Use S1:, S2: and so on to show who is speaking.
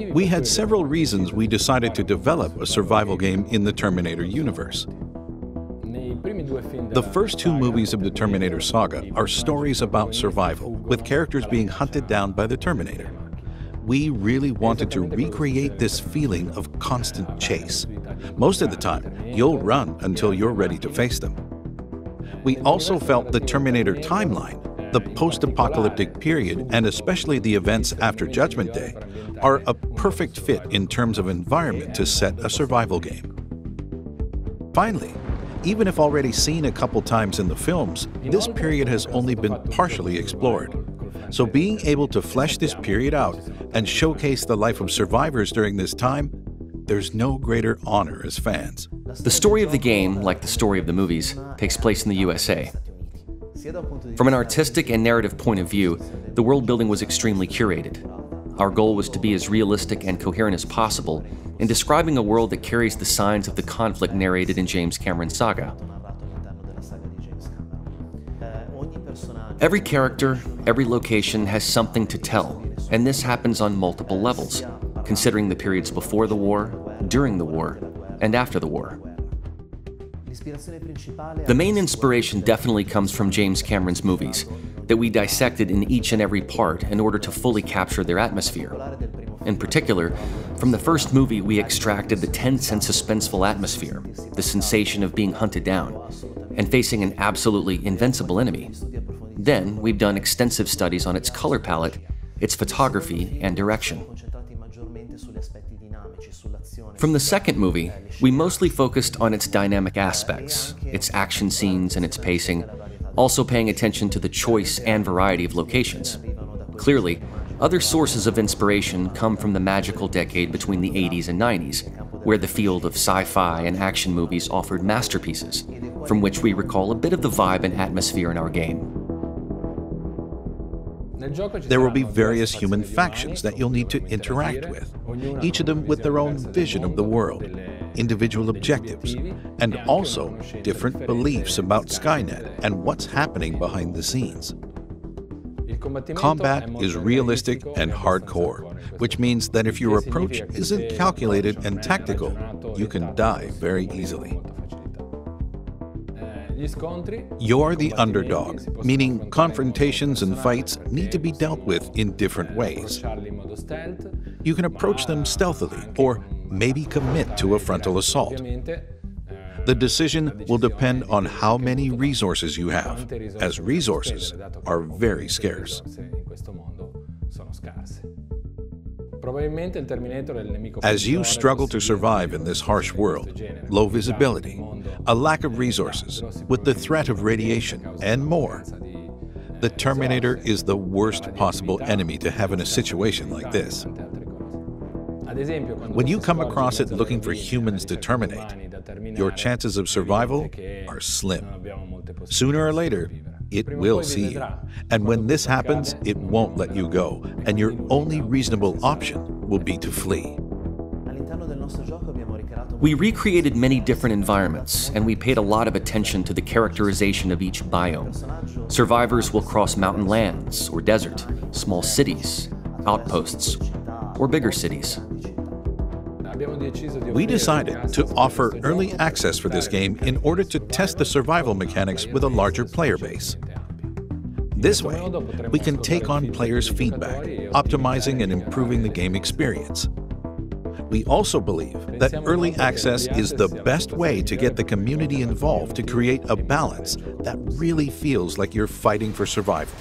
S1: We had several reasons we decided to develop a survival game in the Terminator universe. The first two movies of the Terminator saga are stories about survival, with characters being hunted down by the Terminator. We really wanted to recreate this feeling of constant chase. Most of the time, you'll run until you're ready to face them. We also felt the Terminator timeline, the post-apocalyptic period, and especially the events after Judgment Day, are a perfect fit in terms of environment to set a survival game. Finally, even if already seen a couple times in the films, this period has only been partially explored. So being able to flesh this period out and showcase the life of survivors during this time, there's no greater honor as fans.
S2: The story of the game, like the story of the movies, takes place in the USA. From an artistic and narrative point of view, the world building was extremely curated. Our goal was to be as realistic and coherent as possible in describing a world that carries the signs of the conflict narrated in James Cameron's saga. Every character, every location has something to tell, and this happens on multiple levels, considering the periods before the war, during the war, and after the war. The main inspiration definitely comes from James Cameron's movies, that we dissected in each and every part in order to fully capture their atmosphere. In particular, from the first movie we extracted the tense and suspenseful atmosphere, the sensation of being hunted down, and facing an absolutely invincible enemy. Then, we've done extensive studies on its color palette, its photography, and direction. From the second movie, we mostly focused on its dynamic aspects, its action scenes and its pacing, also paying attention to the choice and variety of locations. Clearly, other sources of inspiration come from the magical decade between the 80s and 90s, where the field of sci-fi and action movies offered masterpieces, from which we recall a bit of the vibe and atmosphere in our game.
S1: There will be various human factions that you'll need to interact with, each of them with their own vision of the world, individual objectives, and also different beliefs about Skynet and what's happening behind the scenes. Combat is realistic and hardcore, which means that if your approach isn't calculated and tactical, you can die very easily. You're the underdog, meaning confrontations and fights need to be dealt with in different ways. You can approach them stealthily or maybe commit to a frontal assault. The decision will depend on how many resources you have, as resources are very scarce. As you struggle to survive in this harsh world, low visibility, a lack of resources, with the threat of radiation, and more, the Terminator is the worst possible enemy to have in a situation like this. When you come across it looking for humans to terminate, your chances of survival are slim. Sooner or later, it will see you. And when this happens, it won't let you go, and your only reasonable option will be to flee.
S2: We recreated many different environments, and we paid a lot of attention to the characterization of each biome. Survivors will cross mountain lands or desert, small cities, outposts, or bigger cities.
S1: We decided to offer early access for this game in order to test the survival mechanics with a larger player base. This way, we can take on players' feedback, optimizing and improving the game experience. We also believe that early access is the best way to get the community involved to create a balance that really feels like you're fighting for survival.